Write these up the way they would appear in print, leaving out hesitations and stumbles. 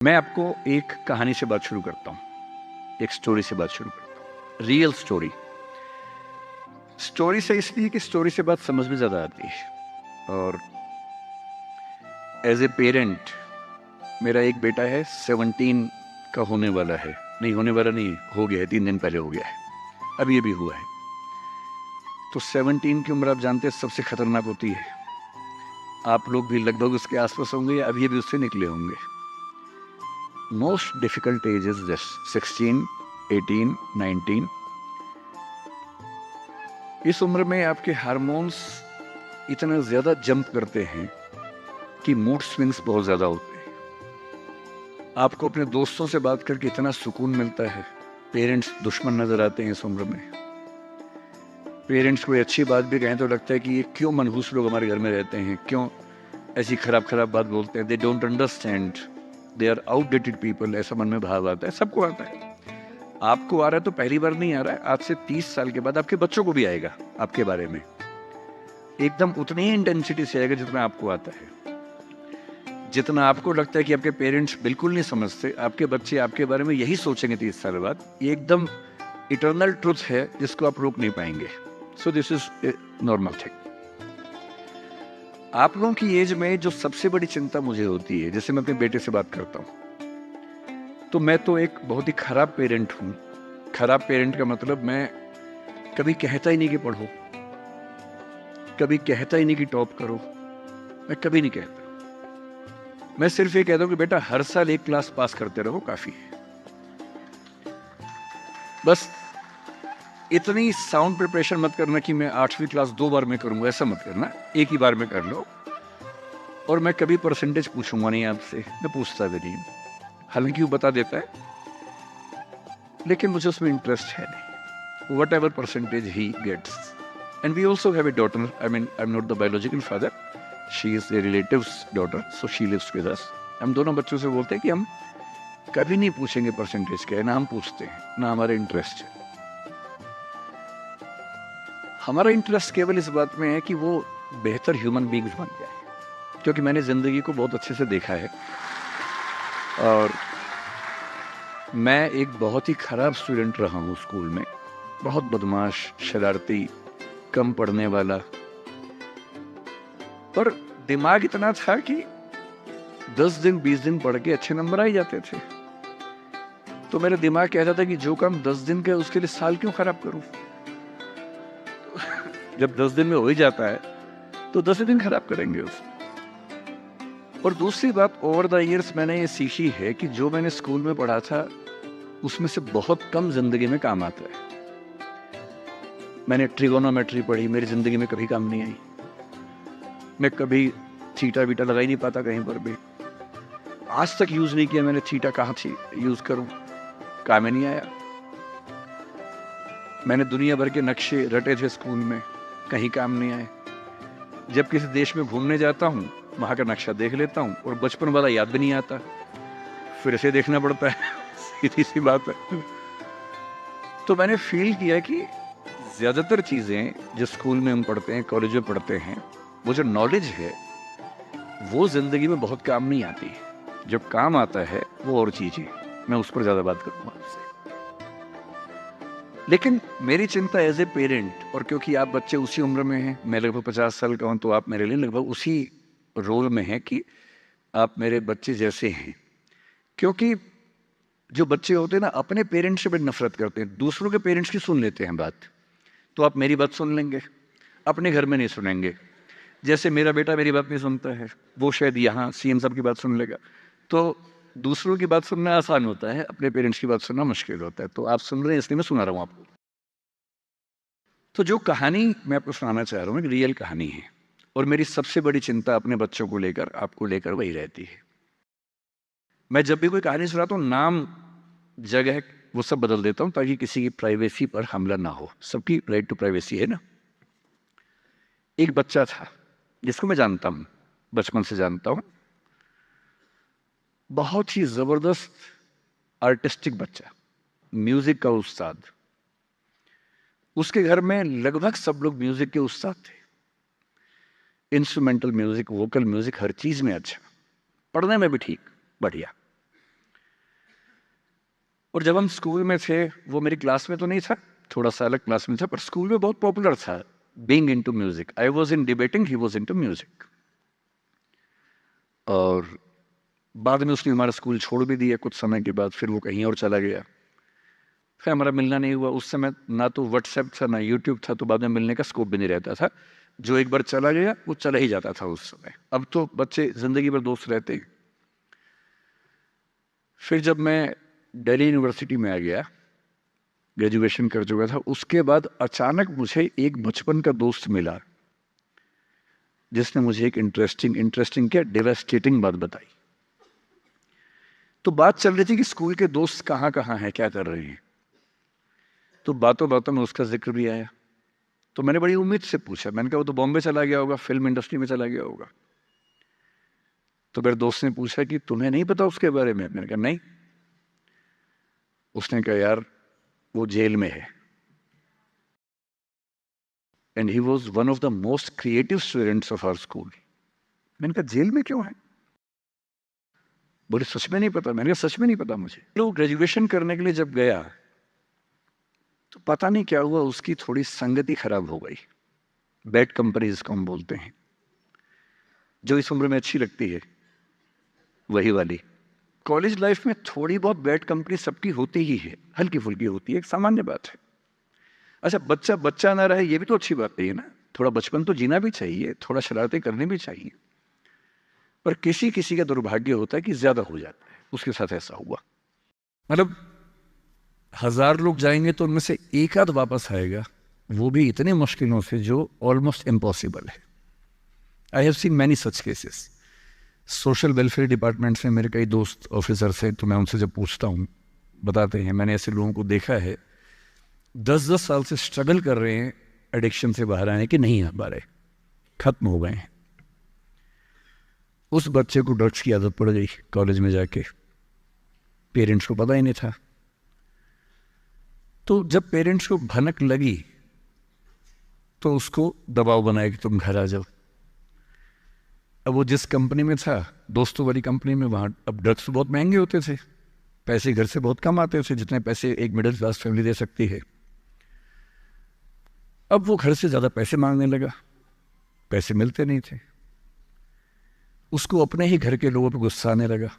मैं आपको एक कहानी से बात शुरू करता हूँ, एक स्टोरी से बात शुरू करता हूँ। Real story. स्टोरी से इसलिए कि स्टोरी से बात समझ में ज़्यादा आती है। और एज ए पेरेंट, मेरा एक बेटा है, 17 का होने वाला है। नहीं होने वाला नहीं, हो गया है, 3 दिन पहले हो गया है, अब ये भी हुआ है। तो 17 की उम्र आप जानते हैं सबसे खतरनाक होती है। आप लोग भी लगभग उसके आसपास होंगे या अभी अभी उससे निकले होंगे। Most difficult age is this 16, 18, 19। इस उम्र में आपके हार्मोन्स इतना ज्यादा जंप करते हैं कि मूड स्विंग्स बहुत ज्यादा होते हैं। आपको अपने दोस्तों से बात करके इतना सुकून मिलता है। पेरेंट्स दुश्मन नजर आते हैं इस उम्र में। पेरेंट्स कोई अच्छी बात भी कहें तो लगता है कि ये क्यों मनहूस लोग हमारे घर में रहते हैं, क्यों ऐसी खराब खराब बात बोलते हैं। They don't understand, they are outdated people, ऐसा मन में भाव आता है। सबको आता है। आपको आ रहा है तो पहली बार नहीं आ रहा है, आज से 30 साल के बाद आपके बच्चों को भी आएगा आपके बारे में। एकदम उतनी ही इंटेंसिटी से आएगा जितना आपको आता है। जितना आपको लगता है कि आपके पेरेंट्स बिल्कुल नहीं समझते, आपके बच्चे आपके बारे में यही सोचेंगे 30 साल बाद। ये एकदम इटर्नल ट्रुथ है जिसको आप रोक नहीं पाएंगे। So this is a normal thing. आप लोगों की एज में जो सबसे बड़ी चिंता मुझे होती है, जैसे मैं अपने बेटे से बात करता हूं, तो मैं तो एक बहुत ही खराब पेरेंट हूं। खराब पेरेंट का मतलब मैं कभी कहता ही नहीं कि पढ़ो, कभी कहता ही नहीं कि टॉप करो, मैं कभी नहीं कहता। मैं सिर्फ ये कहता हूं कि बेटा हर साल एक क्लास पास करते रहो, काफी है। बस इतनी साउंड प्रिपरेशन मत करना कि मैं 8वीं क्लास 2 बार में करूंगा, ऐसा मत करना। एक ही बार में कर लो। और मैं कभी परसेंटेज पूछूंगा नहीं आपसे, मैं पूछता भी नहीं, हालांकि वो बता देता है, लेकिन मुझे उसमें इंटरेस्ट है नहीं। Whatever percentage he gets. And we also have a daughter. I am not the biological father, she is a relative's daughter, so she lives with us. हम दोनों बच्चों से बोलते हैं कि हम कभी नहीं पूछेंगे परसेंटेज क्या है, ना हम पूछते हैं, ना हमारा इंटरेस्ट है। हमारा इंटरेस्ट केवल इस बात में है कि वो बेहतर ह्यूमन बींग्स बन जाए, क्योंकि मैंने जिंदगी को बहुत अच्छे से देखा है। और मैं एक बहुत ही खराब स्टूडेंट रहा हूँ स्कूल में, बहुत बदमाश, शरारती, कम पढ़ने वाला। पर दिमाग इतना था कि 10 दिन 20 दिन पढ़ के अच्छे नंबर आ ही जाते थे। तो मेरा दिमाग कहता था कि जो काम 10 दिन का है उसके लिए साल क्यों खराब करूं। जब 10 दिन में हो ही जाता है तो 10 दिन खराब करेंगे उसमें। और दूसरी बात, ओवर द ईयर्स मैंने ये सीखी है कि जो मैंने स्कूल में पढ़ा था उसमें से बहुत कम जिंदगी में काम आता है। मैंने ट्रिगोनोमेट्री पढ़ी, मेरी जिंदगी में कभी काम नहीं आई। मैं कभी थीटा बीटा लगा ही नहीं पाता कहीं पर भी। आज तक यूज नहीं किया मैंने थीटा, कहाँ थी यूज करूं, काम में नहीं आया। मैंने दुनिया भर के नक्शे रटे थे स्कूल में, कहीं काम नहीं आए। जब किसी देश में घूमने जाता हूं, वहां का नक्शा देख लेता हूं और बचपन वाला याद भी नहीं आता, फिर से देखना पड़ता है। सीधी सी बात है। तो मैंने फील किया कि ज्यादातर चीजें जो स्कूल में हम पढ़ते हैं, कॉलेज में पढ़ते हैं, वो जो नॉलेज है वो जिंदगी में बहुत काम नहीं आती। जब काम आता है वो और चीजें, मैं उस पर ज्यादा बात करूंगा आपसे। लेकिन मेरी चिंता एज ए पेरेंट, और क्योंकि आप बच्चे उसी उम्र में हैं, मैं लगभग 50 साल का हूं, तो आप मेरे लिए लगभग उसी रोल में हैं कि आप मेरे बच्चे जैसे हैं। क्योंकि जो बच्चे होते हैं ना, अपने पेरेंट्स से बड़ी नफरत करते हैं, दूसरों के पेरेंट्स की सुन लेते हैं बात। तो आप मेरी बात सुन लेंगे, अपने घर में नहीं सुनेंगे। जैसे मेरा बेटा मेरी बात नहीं सुनता है, वो शायद यहाँ सीएम साहब की बात सुन लेगा। तो दूसरों की बात सुनना आसान होता है, अपने पेरेंट्स की बात सुनना मुश्किल होता है। तो आप सुन रहे हैं इसलिए मैं सुना रहा हूँ आपको। तो जो कहानी मैं आपको सुनाना चाह रहा हूँ एक रियल कहानी है, और मेरी सबसे बड़ी चिंता अपने बच्चों को लेकर, आपको लेकर वही रहती है। मैं जब भी कोई कहानी सुनाता हूँ, नाम, जगह, वो सब बदल देता हूँ ताकि किसी की प्राइवेसी पर हमला ना हो। सबकी राइट टू प्राइवेसी है ना। एक बच्चा था जिसको मैं जानता हूँ, बचपन से जानता हूँ, बहुत ही जबरदस्त आर्टिस्टिक बच्चा, म्यूजिक का उस्ताद। उसके घर में लगभग सब लोग म्यूजिक के उस्ताद थे। इंस्ट्रूमेंटल म्यूजिक, वोकल म्यूजिक, हर चीज में अच्छा, पढ़ने में भी ठीक, बढ़िया। और जब हम स्कूल में थे, वो मेरी क्लास में तो नहीं था, थोड़ा सा अलग क्लास में था, पर स्कूल में बहुत पॉपुलर था being into music. I was in debating, he was into music. और बाद में उसने हमारा स्कूल छोड़ भी दिया कुछ समय के बाद, फिर वो कहीं और चला गया, फिर हमारा मिलना नहीं हुआ। उस समय ना तो व्हाट्सएप था ना यूट्यूब था, तो बाद में मिलने का स्कोप भी नहीं रहता था। जो एक बार चला गया वो चला ही जाता था उस समय। अब तो बच्चे जिंदगी भर दोस्त रहते हैं। फिर जब मैं दिल्ली यूनिवर्सिटी में आ गया, ग्रेजुएशन कर चुका था, उसके बाद अचानक मुझे एक बचपन का दोस्त मिला जिसने मुझे एक इंटरेस्टिंग क्या डेवास्टेटिंग बात बताई। तो बात चल रही थी कि स्कूल के दोस्त कहाँ कहाँ हैं, क्या कर रहे हैं। तो बातों बातों में उसका जिक्र भी आया। तो मैंने बड़ी उम्मीद से पूछा, मैंने कहा वो तो बॉम्बे चला गया होगा, फिल्म इंडस्ट्री में चला गया होगा। तो मेरे दोस्त ने पूछा कि तुम्हें नहीं पता उसके बारे में? मैंने कहा नहीं। उसने कहा यार वो जेल में है, and he was one of the most creative students of our school. मैंने कहा जेल में क्यों है? बोले सच में नहीं पता। मैंने कहा सच में नहीं पता मुझे। तो ग्रेजुएशन करने के लिए जब गया तो पता नहीं क्या हुआ, उसकी थोड़ी संगति खराब हो गई। बैड कंपनी जिसको हम बोलते हैं, जो इस उम्र में अच्छी लगती है, वही वाली। कॉलेज लाइफ में थोड़ी बहुत बैड कंपनी सबकी होती ही है, हल्की फुल्की होती है, एक सामान्य बात है। अच्छा, बच्चा बच्चा ना रहे ये भी तो अच्छी बात है ना। थोड़ा बचपन तो जीना भी चाहिए, थोड़ा शरारतें करनी भी चाहिए। पर किसी किसी का दुर्भाग्य होता है कि ज्यादा हो जाता है। उसके साथ ऐसा हुआ। मतलब 1000 लोग जाएंगे तो उनमें से एक आध वापस आएगा, वो भी इतने मुश्किलों से जो ऑलमोस्ट इम्पॉसिबल है। I have seen many such cases. Social welfare department से मेरे कई दोस्त ऑफिसर से, तो मैं उनसे जब पूछता हूँ बताते हैं, मैंने ऐसे लोगों को देखा है 10-10 साल से स्ट्रगल कर रहे हैं एडिक्शन से बाहर आने के, नहीं आ पा रहे, खत्म हो गए हैं। उस बच्चे को ड्रग्स की आदत पड़ गई कॉलेज में जाके, पेरेंट्स को पता ही नहीं था। तो जब पेरेंट्स को भनक लगी तो उसको दबाव बनाया कि तुम घर आ जाओ। अब वो जिस कंपनी में था, दोस्तों वाली कंपनी में, वहाँ अब ड्रग्स बहुत महंगे होते थे, पैसे घर से बहुत कम आते थे, जितने पैसे एक मिडिल क्लास फैमिली दे सकती है। अब वो घर से ज़्यादा पैसे मांगने लगा, पैसे मिलते नहीं थे। उसको अपने ही घर के लोगों पर गुस्सा आने लगा।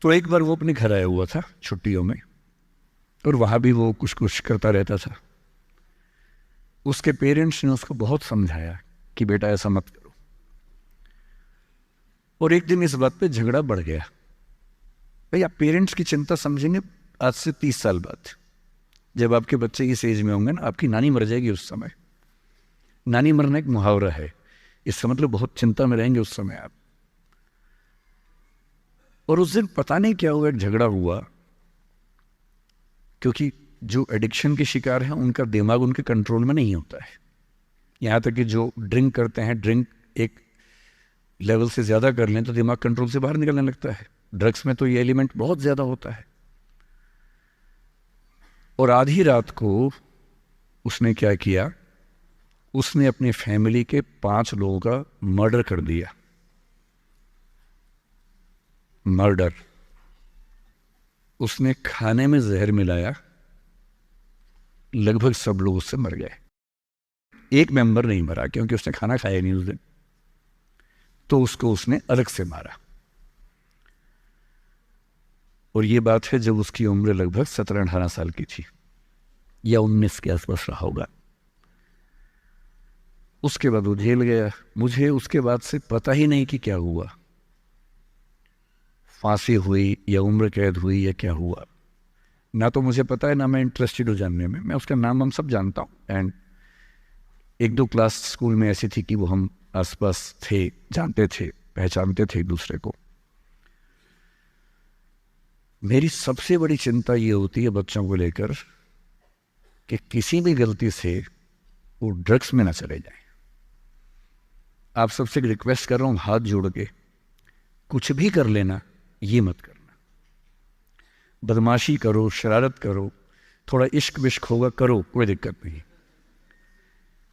तो एक बार वो अपने घर आया हुआ था छुट्टियों में, और वहाँ भी वो कुछ कुछ करता रहता था। उसके पेरेंट्स ने उसको बहुत समझाया कि बेटा ऐसा मत करो, और एक दिन इस बात पे झगड़ा बढ़ गया। भाई आप पेरेंट्स की चिंता समझेंगे आज से 30 साल बाद, जब आपके बच्चे इस एज में होंगे ना, आपकी नानी मर जाएगी उस समय। नानी मरना एक मुहावरा है, इसका मतलब बहुत चिंता में रहेंगे उस समय आप। और उस दिन पता नहीं क्या हुआ, एक झगड़ा हुआ, क्योंकि जो एडिक्शन के शिकार हैं उनका दिमाग उनके कंट्रोल में नहीं होता है। यहाँ तक कि जो ड्रिंक करते हैं, ड्रिंक एक लेवल से ज़्यादा कर लें तो दिमाग कंट्रोल से बाहर निकलने लगता है। ड्रग्स में तो ये एलिमेंट बहुत ज़्यादा होता है। और आधी रात को उसने क्या किया, उसने अपनी फैमिली के 5 लोगों का मर्डर कर दिया। मर्डर। उसने खाने में जहर मिलाया, लगभग सब लोग उससे मर गए। एक मेंबर नहीं मरा क्योंकि उसने खाना खाया नहीं उस दिन, तो उसको उसने अलग से मारा। और ये बात है जब उसकी उम्र लगभग 17-18 साल की थी, या 19 के आसपास रहा होगा। उसके बाद वो जेल गया। मुझे उसके बाद से पता ही नहीं कि क्या हुआ, फांसी हुई या उम्र कैद हुई या क्या हुआ, ना तो मुझे पता है, ना मैं इंटरेस्टेड हूँ जानने में। मैं उसका नाम हम सब जानता हूँ, एंड 1-2 क्लास स्कूल में ऐसी थी कि वो हम आसपास थे, जानते थे, पहचानते थे एक दूसरे को। मेरी सबसे बड़ी चिंता ये होती है बच्चों को लेकर कि किसी भी गलती से वो ड्रग्स में ना चले जाएं। आप सबसे रिक्वेस्ट कर रहा हूँ हाथ जोड़ के, कुछ भी कर लेना, ये मत करना। बदमाशी करो, शरारत करो, थोड़ा इश्क विश्क होगा करो, कोई दिक्कत नहीं।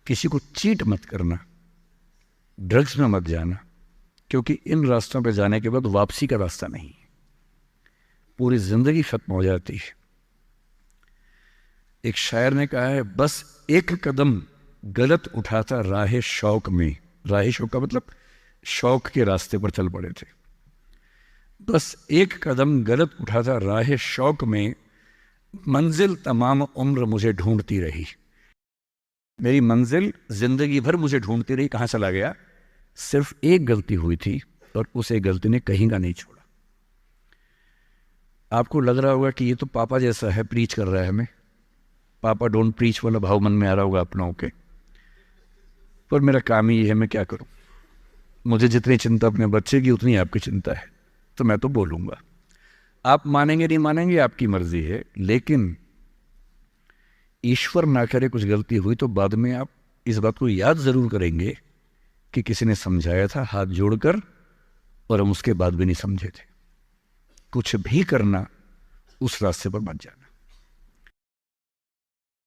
किसी को चीट मत करना, ड्रग्स में मत जाना, क्योंकि इन रास्तों पे जाने के बाद वापसी का रास्ता नहीं है। पूरी जिंदगी खत्म हो जाती है। एक शायर ने कहा है, बस एक कदम गलत उठाता राह शौक में, राह शौक का मतलब शौक के रास्ते पर चल पड़े थे, बस एक कदम गलत उठाता राह शौक में, मंजिल तमाम उम्र मुझे ढूंढती रही। मेरी मंजिल जिंदगी भर मुझे ढूंढती रही, कहाँ चला गया? सिर्फ एक गलती हुई थी और उस एक गलती ने कहीं का नहीं छोड़ा। आपको लग रहा होगा कि ये तो पापा जैसा है, प्रीच कर रहा है हमें, पापा डोंट प्रीच वाला भाव मन में आ रहा होगा अपनों के, पर मेरा काम ही है, मैं क्या करूं? मुझे जितनी चिंता अपने बच्चे की उतनी आपकी चिंता है, तो मैं तो बोलूंगा। आप मानेंगे नहीं मानेंगे आपकी मर्जी है, लेकिन ईश्वर ना करे कुछ गलती हुई तो बाद में आप इस बात को याद जरूर करेंगे कि किसी ने समझाया था हाथ जोड़कर, और हम उसके बाद भी नहीं समझे थे। कुछ भी करना, उस रास्ते पर मत जाना।